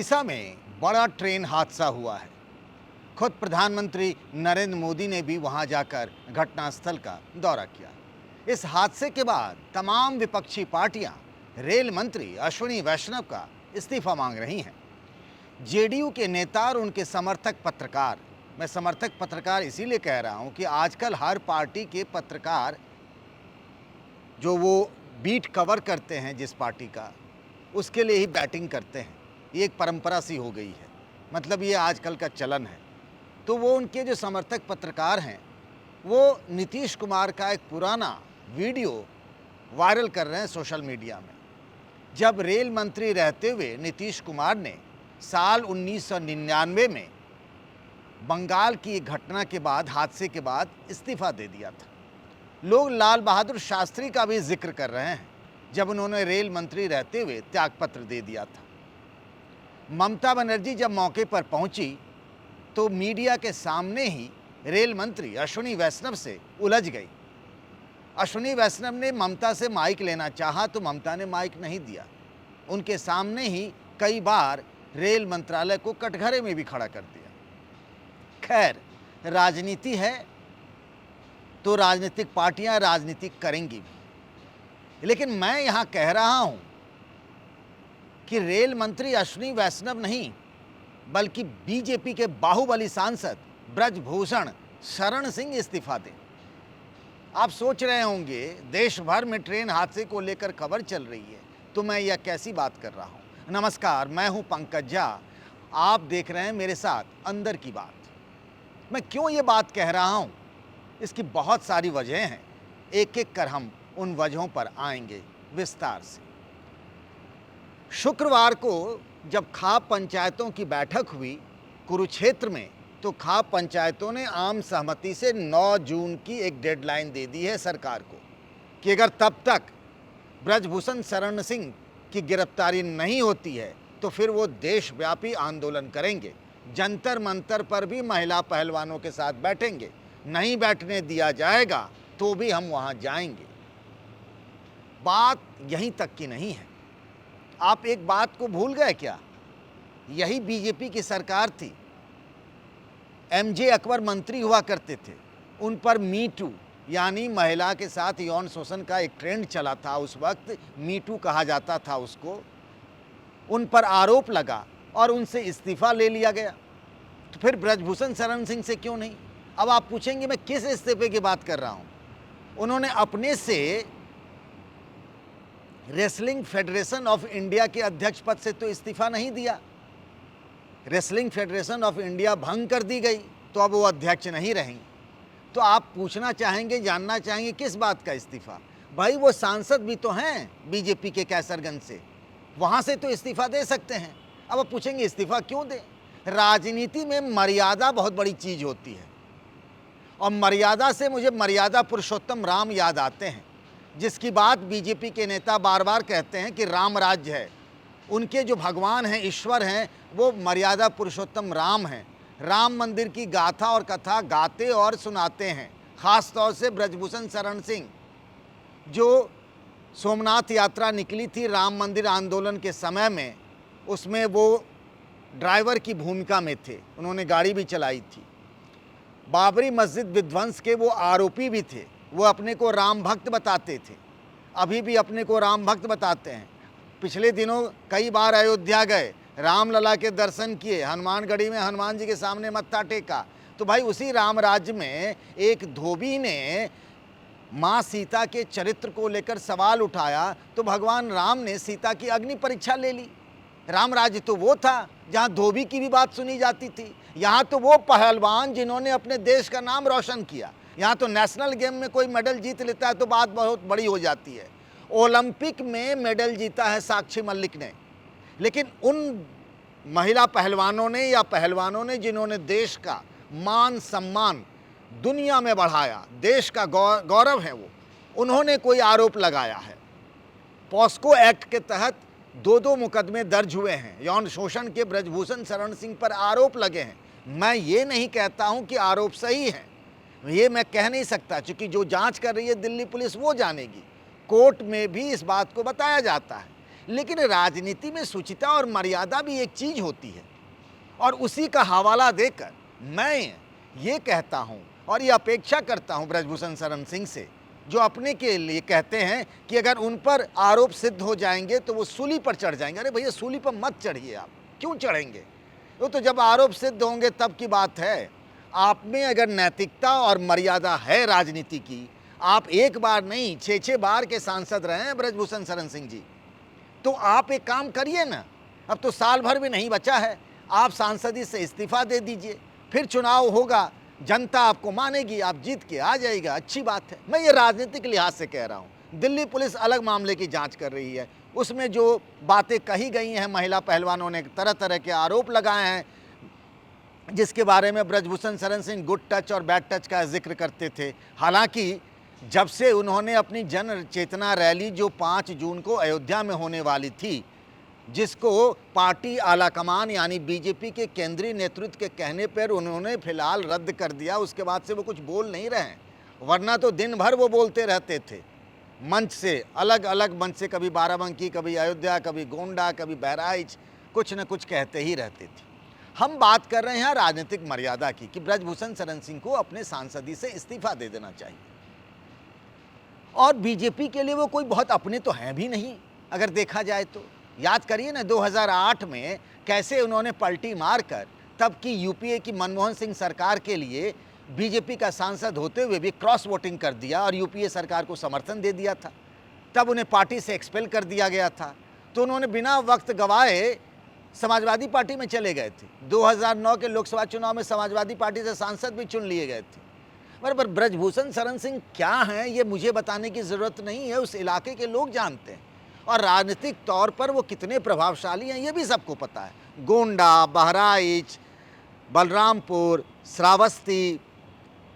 उड़ीसा में बड़ा ट्रेन हादसा हुआ है। खुद प्रधानमंत्री नरेंद्र मोदी ने भी वहां जाकर घटनास्थल का दौरा किया। इस हादसे के बाद तमाम विपक्षी पार्टियां रेल मंत्री अश्विनी वैष्णव का इस्तीफा मांग रही हैं। जेडीयू के नेता और उनके समर्थक पत्रकार, मैं समर्थक पत्रकार इसीलिए कह रहा हूं कि आजकल हर पार्टी के पत्रकार जो वो बीट कवर करते हैं जिस पार्टी का, उसके लिए ही बैटिंग करते हैं। ये एक परंपरा सी हो गई है, मतलब ये आजकल का चलन है। तो वो उनके जो समर्थक पत्रकार हैं वो नीतीश कुमार का एक पुराना वीडियो वायरल कर रहे हैं सोशल मीडिया में। जब रेल मंत्री रहते हुए नीतीश कुमार ने साल 1999 में बंगाल की एक घटना के बाद, हादसे के बाद इस्तीफा दे दिया था। लोग लाल बहादुर शास्त्री का भी जिक्र कर रहे हैं, जब उन्होंने रेल मंत्री रहते हुए त्यागपत्र दे दिया था। ममता बनर्जी जब मौके पर पहुंची तो मीडिया के सामने ही रेल मंत्री अश्विनी वैष्णव से उलझ गई। अश्विनी वैष्णव ने ममता से माइक लेना चाहा तो ममता ने माइक नहीं दिया। उनके सामने ही कई बार रेल मंत्रालय को कटघरे में भी खड़ा कर दिया। खैर, राजनीति है तो राजनीतिक पार्टियां राजनीति करेंगी भी, लेकिन मैं यहां कह रहा हूं कि रेल मंत्री अश्विनी वैष्णव नहीं बल्कि बीजेपी के बाहुबली सांसद ब्रजभूषण शरण सिंह इस्तीफा दें। आप सोच रहे होंगे देश भर में ट्रेन हादसे को लेकर खबर चल रही है तो मैं यह कैसी बात कर रहा हूं। नमस्कार, मैं हूं पंकज झा, आप देख रहे हैं मेरे साथ अंदर की बात। मैं क्यों ये बात कह रहा हूं, इसकी बहुत सारी वजह हैं। एक एक कर हम उन वजहों पर आएंगे विस्तार से। शुक्रवार को जब खाप पंचायतों की बैठक हुई कुरुक्षेत्र में, तो खाप पंचायतों ने आम सहमति से 9 जून की एक डेडलाइन दे दी है सरकार को कि अगर तब तक ब्रजभूषण शरण सिंह की गिरफ्तारी नहीं होती है तो फिर वो देशव्यापी आंदोलन करेंगे। जंतर मंतर पर भी महिला पहलवानों के साथ बैठेंगे। नहीं बैठने दिया जाएगा तो भी हम वहां जाएंगे। बात यहीं तक की नहीं है। आप एक बात को भूल गए क्या? यही बीजेपी की सरकार थी। एमजे अकबर मंत्री हुआ करते थे, उन पर मी टू यानी महिला के साथ यौन शोषण का एक ट्रेंड चला था। उस वक्त मी टू कहा जाता था उसको। उन पर आरोप लगा और उनसे इस्तीफा ले लिया गया। तो फिर ब्रजभूषण शरण सिंह से क्यों नहीं? अब आप पूछेंगे मैं किस इस्तीफे की बात कर रहा हूं। उन्होंने अपने से रेसलिंग फेडरेशन ऑफ इंडिया के अध्यक्ष पद से तो इस्तीफा नहीं दिया। रेसलिंग फेडरेशन ऑफ इंडिया भंग कर दी गई तो अब वो अध्यक्ष नहीं रहीं। तो आप पूछना चाहेंगे, जानना चाहेंगे किस बात का इस्तीफा? भाई वो सांसद भी तो हैं बीजेपी के कैसरगंज से, वहां से तो इस्तीफा दे सकते हैं। अब आप पूछेंगे इस्तीफा क्यों दें? राजनीति में मर्यादा बहुत बड़ी चीज होती है और मर्यादा से मुझे मर्यादा पुरुषोत्तम राम याद आते हैं, जिसकी बात बीजेपी के नेता बार बार कहते हैं कि राम राज्य है। उनके जो भगवान हैं, ईश्वर हैं, वो मर्यादा पुरुषोत्तम राम हैं। राम मंदिर की गाथा और कथा गाते और सुनाते हैं। ख़ास तौर से ब्रजभूषण शरण सिंह, जो सोमनाथ यात्रा निकली थी राम मंदिर आंदोलन के समय में, उसमें वो ड्राइवर की भूमिका में थे। उन्होंने गाड़ी भी चलाई थी। बाबरी मस्जिद विध्वंस के वो आरोपी भी थे। वो अपने को राम भक्त बताते थे, अभी भी अपने को राम भक्त बताते हैं। पिछले दिनों कई बार अयोध्या गए, रामलला के दर्शन किए, हनुमानगढ़ी में हनुमान जी के सामने मत्था टेका। तो भाई उसी राम राज्य में एक धोबी ने माँ सीता के चरित्र को लेकर सवाल उठाया तो भगवान राम ने सीता की अग्नि परीक्षा ले ली। राम राज्य तो वो था जहाँ धोबी की भी बात सुनी जाती थी। यहाँ तो वो पहलवान जिन्होंने अपने देश का नाम रोशन किया। यहाँ तो नेशनल गेम में कोई मेडल जीत लेता है तो बात बहुत बड़ी हो जाती है। ओलंपिक में मेडल जीता है साक्षी मलिक ने, लेकिन उन महिला पहलवानों ने या पहलवानों ने जिन्होंने देश का मान सम्मान दुनिया में बढ़ाया, देश का गौरव है वो, उन्होंने कोई आरोप लगाया है। पॉस्को एक्ट के तहत 2 मुकदमे दर्ज हुए हैं। यौन शोषण के ब्रजभूषण शरण सिंह पर आरोप लगे हैं। मैं ये नहीं कहता हूं कि आरोप सही है, ये मैं कह नहीं सकता, क्योंकि जो जांच कर रही है दिल्ली पुलिस वो जानेगी। कोर्ट में भी इस बात को बताया जाता है। लेकिन राजनीति में शुचिता और मर्यादा भी एक चीज होती है, और उसी का हवाला देकर मैं ये कहता हूं और ये अपेक्षा करता हूं ब्रजभूषण शरण सिंह से, जो अपने के लिए कहते हैं कि अगर उन पर आरोप सिद्ध हो जाएंगे तो वो सूली पर चढ़ जाएंगे। अरे भैया, सूली पर मत चढ़िए, आप क्यों चढ़ेंगे? वो तो जब आरोप सिद्ध होंगे तब की बात है। आप में अगर नैतिकता और मर्यादा है राजनीति की, आप एक बार नहीं 6-6 बार के सांसद रहे हैं ब्रजभूषण शरण सिंह जी, तो आप एक काम करिए ना, अब तो साल भर भी नहीं बचा है, आप सांसदी से इस्तीफा दे दीजिए, फिर चुनाव होगा, जनता आपको मानेगी, आप जीत के आ जाएगा, अच्छी बात है। मैं ये राजनीतिक लिहाज से कह रहा हूँ। दिल्ली पुलिस अलग मामले की जांच कर रही है, उसमें जो बातें कही गई हैं, महिला पहलवानों ने तरह तरह के आरोप लगाए हैं, जिसके बारे में ब्रजभूषण शरण सिंह गुड टच और बैड टच का जिक्र करते थे। हालांकि जब से उन्होंने अपनी जन चेतना रैली जो 5 जून को अयोध्या में होने वाली थी, जिसको पार्टी आलाकमान यानी बीजेपी के केंद्रीय नेतृत्व के कहने पर उन्होंने फिलहाल रद्द कर दिया, उसके बाद से वो कुछ बोल नहीं रहे हैं, वरना तो दिन भर वो बोलते रहते थे मंच से, अलग अलग मंच से, कभी बाराबंकी, कभी अयोध्या, कभी गोंडा, कभी बहराइच, कुछ न कुछ कहते ही रहते थे। हम बात कर रहे हैं राजनीतिक मर्यादा की कि ब्रजभूषण शरण सिंह को अपने सांसदी से इस्तीफा दे देना चाहिए, और बीजेपी के लिए वो कोई बहुत अपने तो हैं भी नहीं। अगर देखा जाए तो याद करिए ना, 2008 में कैसे उन्होंने पलटी मारकर तब की यूपीए की मनमोहन सिंह सरकार के लिए बीजेपी का सांसद होते हुए भी क्रॉस वोटिंग कर दिया और यूपीए सरकार को समर्थन दे दिया था। तब उन्हें पार्टी से एक्सपेल कर दिया गया था, तो उन्होंने बिना वक्त गवाए समाजवादी पार्टी में चले गए थे। 2009 के लोकसभा चुनाव में समाजवादी पार्टी से सांसद भी चुन लिए गए थे। पर ब्रजभूषण शरण सिंह क्या हैं ये मुझे बताने की ज़रूरत नहीं है, उस इलाके के लोग जानते हैं, और राजनीतिक तौर पर वो कितने प्रभावशाली हैं ये भी सबको पता है। गोंडा, बहराइच, बलरामपुर, श्रावस्ती,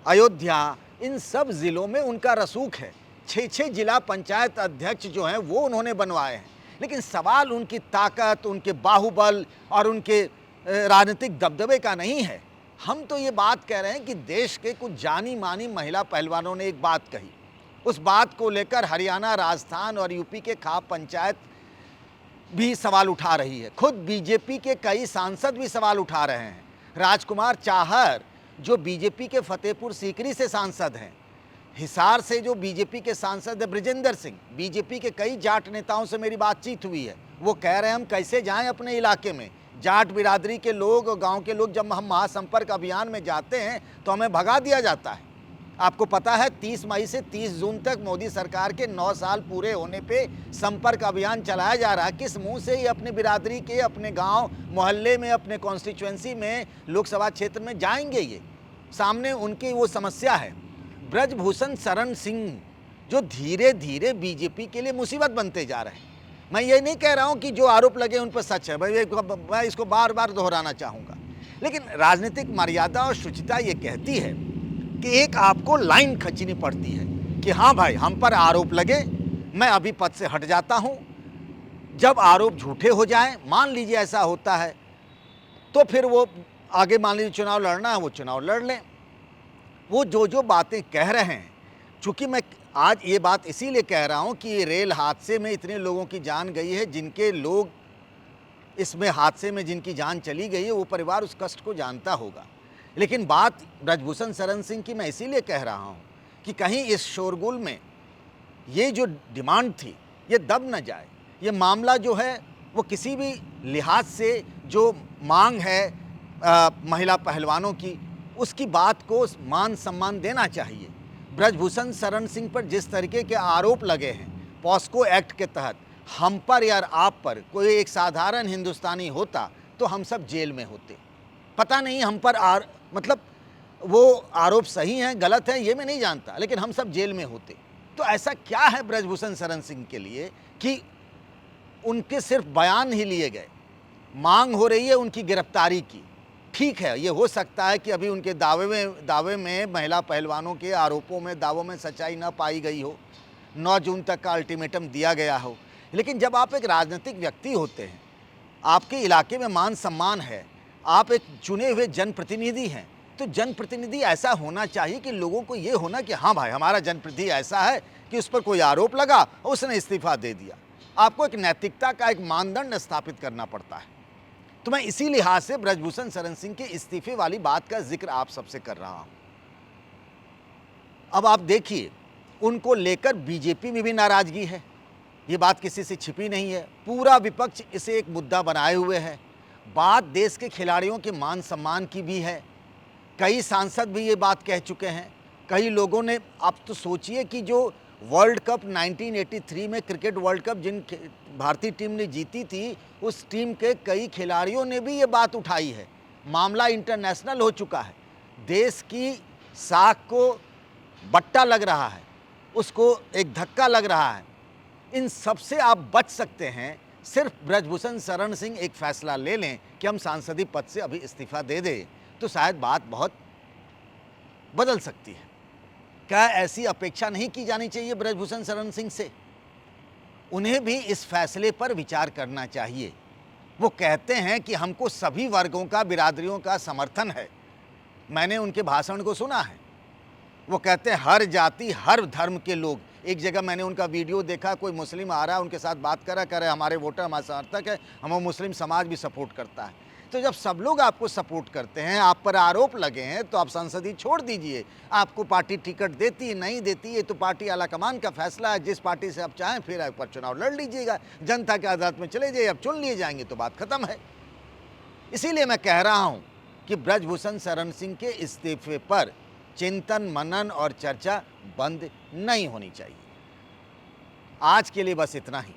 अयोध्या, इन सब ज़िलों में उनका रसूख है। 6-6 जिला पंचायत अध्यक्ष जो हैं वो उन्होंने बनवाए हैं। लेकिन सवाल उनकी ताकत, उनके बाहुबल और उनके राजनीतिक दबदबे का नहीं है। हम तो ये बात कह रहे हैं कि देश के कुछ जानी मानी महिला पहलवानों ने एक बात कही, उस बात को लेकर हरियाणा, राजस्थान और यूपी के खाप पंचायत भी सवाल उठा रही है। खुद बीजेपी के कई सांसद भी सवाल उठा रहे हैं। राजकुमार चाहर जो बीजेपी के फतेहपुर सीकरी से सांसद हैं, हिसार से जो बीजेपी के सांसद है ब्रिजेंद्र सिंह, बीजेपी के कई जाट नेताओं से मेरी बातचीत हुई है, वो कह रहे हैं हम कैसे जाएं अपने इलाके में, जाट बिरादरी के लोग और गांव के लोग, जब हम महासंपर्क अभियान में जाते हैं तो हमें भगा दिया जाता है। आपको पता है 30 मई से 30 जून तक मोदी सरकार के 9 साल पूरे होने पे संपर्क अभियान चलाया जा रहा है। किस मुंह से ये अपनी बिरादरी के, अपने गांव मोहल्ले में, अपने कॉन्स्टिट्यूएंसी में, लोकसभा क्षेत्र में जाएंगे? ये सामने उनकी वो समस्या है। ब्रजभूषण शरण सिंह जो धीरे धीरे बीजेपी के लिए मुसीबत बनते जा रहे हैं। मैं ये नहीं कह रहा हूँ कि जो आरोप लगे उन पर सच है, मैं इसको बार बार दोहराना चाहूँगा, लेकिन राजनीतिक मर्यादा और शुचिता ये कहती है कि एक आपको लाइन खींचनी पड़ती है कि हाँ भाई, हम पर आरोप लगे, मैं अभी पद से हट जाता हूँ। जब आरोप झूठे हो जाएं, मान लीजिए ऐसा होता है, तो फिर वो आगे मान लीजिए चुनाव लड़ना है, वो चुनाव लड़ लें। वो जो बातें कह रहे हैं, चूँकि मैं आज ये बात इसीलिए कह रहा हूँ कि ये रेल हादसे में इतने लोगों की जान गई है, जिनके लोग इसमें हादसे में जिनकी जान चली गई है, वो परिवार उस कष्ट को जानता होगा। लेकिन बात ब्रजभूषण शरण सिंह की मैं इसीलिए कह रहा हूँ कि कहीं इस शोरगुल में ये जो डिमांड थी ये दब न जाए। ये मामला जो है वो किसी भी लिहाज से जो मांग है महिला पहलवानों की, उसकी बात को मान सम्मान देना चाहिए। ब्रजभूषण शरण सिंह पर जिस तरीके के आरोप लगे हैं पॉस्को एक्ट के तहत, हम पर या आप पर कोई एक साधारण हिंदुस्तानी होता तो हम सब जेल में होते। पता नहीं हम पर मतलब वो आरोप सही हैं गलत हैं ये मैं नहीं जानता, लेकिन हम सब जेल में होते। तो ऐसा क्या है ब्रजभूषण शरण सिंह के लिए कि उनके सिर्फ बयान ही लिए गए, मांग हो रही है उनकी गिरफ्तारी की। ठीक है, ये हो सकता है कि अभी उनके दावे में महिला पहलवानों के आरोपों में, दावों में सच्चाई न पाई गई हो, 9 जून तक का अल्टीमेटम दिया गया हो, लेकिन जब आप एक राजनीतिक व्यक्ति होते हैं, आपके इलाके में मान सम्मान है, आप एक चुने हुए जनप्रतिनिधि हैं, तो जनप्रतिनिधि ऐसा होना चाहिए कि लोगों को ये होना कि हाँ भाई, हमारा जनप्रतिनिधि ऐसा है कि उस पर कोई आरोप लगा और उसने इस्तीफा दे दिया। आपको एक नैतिकता का एक मानदंड स्थापित करना पड़ता है। तो मैं इसी लिहाज से ब्रजभूषण शरण सिंह के इस्तीफे वाली बात का जिक्र आप सबसे कर रहा हूं। अब आप देखिए, उनको लेकर बीजेपी में भी नाराजगी है, ये बात किसी से छिपी नहीं है। पूरा विपक्ष इसे एक मुद्दा बनाए हुए है। बात देश के खिलाड़ियों के मान सम्मान की भी है। कई सांसद भी ये बात कह चुके हैं। कई लोगों ने, आप तो सोचिए कि जो वर्ल्ड कप 1983 में क्रिकेट वर्ल्ड कप जिन भारतीय टीम ने जीती थी, उस टीम के कई खिलाड़ियों ने भी ये बात उठाई है। मामला इंटरनेशनल हो चुका है। देश की साख को बट्टा लग रहा है, उसको एक धक्का लग रहा है। इन सब से आप बच सकते हैं, सिर्फ ब्रजभूषण शरण सिंह एक फैसला ले लें कि हम सांसदीय पद से अभी इस्तीफा दे दें, तो शायद बात बहुत बदल सकती है। क्या ऐसी अपेक्षा नहीं की जानी चाहिए ब्रजभूषण शरण सिंह से? उन्हें भी इस फैसले पर विचार करना चाहिए। वो कहते हैं कि हमको सभी वर्गों का, बिरादरियों का समर्थन है। मैंने उनके भाषण को सुना है। वो कहते हैं हर जाति, हर धर्म के लोग। एक जगह मैंने उनका वीडियो देखा, कोई मुस्लिम आ रहा है, उनके साथ बात कर रहा है, हमारे वोटर हमारे समर्थक है, हमें मुस्लिम समाज भी सपोर्ट करता है। तो जब सब लोग आपको सपोर्ट करते हैं, आप पर आरोप लगे हैं, तो आप संसदीय छोड़ दीजिए। आपको पार्टी टिकट देती है नहीं देती है तो पार्टी आलाकमान का फैसला है। जिस पार्टी से आप चाहें फिर आप पर चुनाव लड़ लीजिएगा, जनता के अदालत में चले जाइए, अब चुन लिए जाएंगे तो बात खत्म है। इसीलिए मैं कह रहा हूं कि ब्रजभूषण शरण सिंह के इस्तीफे पर चिंतन, मनन और चर्चा बंद नहीं होनी चाहिए। आज के लिए बस इतना ही।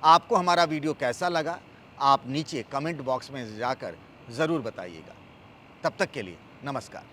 आपको हमारा वीडियो कैसा लगा, आप नीचे कमेंट बॉक्स में जाकर ज़रूर बताइएगा। तब तक के लिए नमस्कार।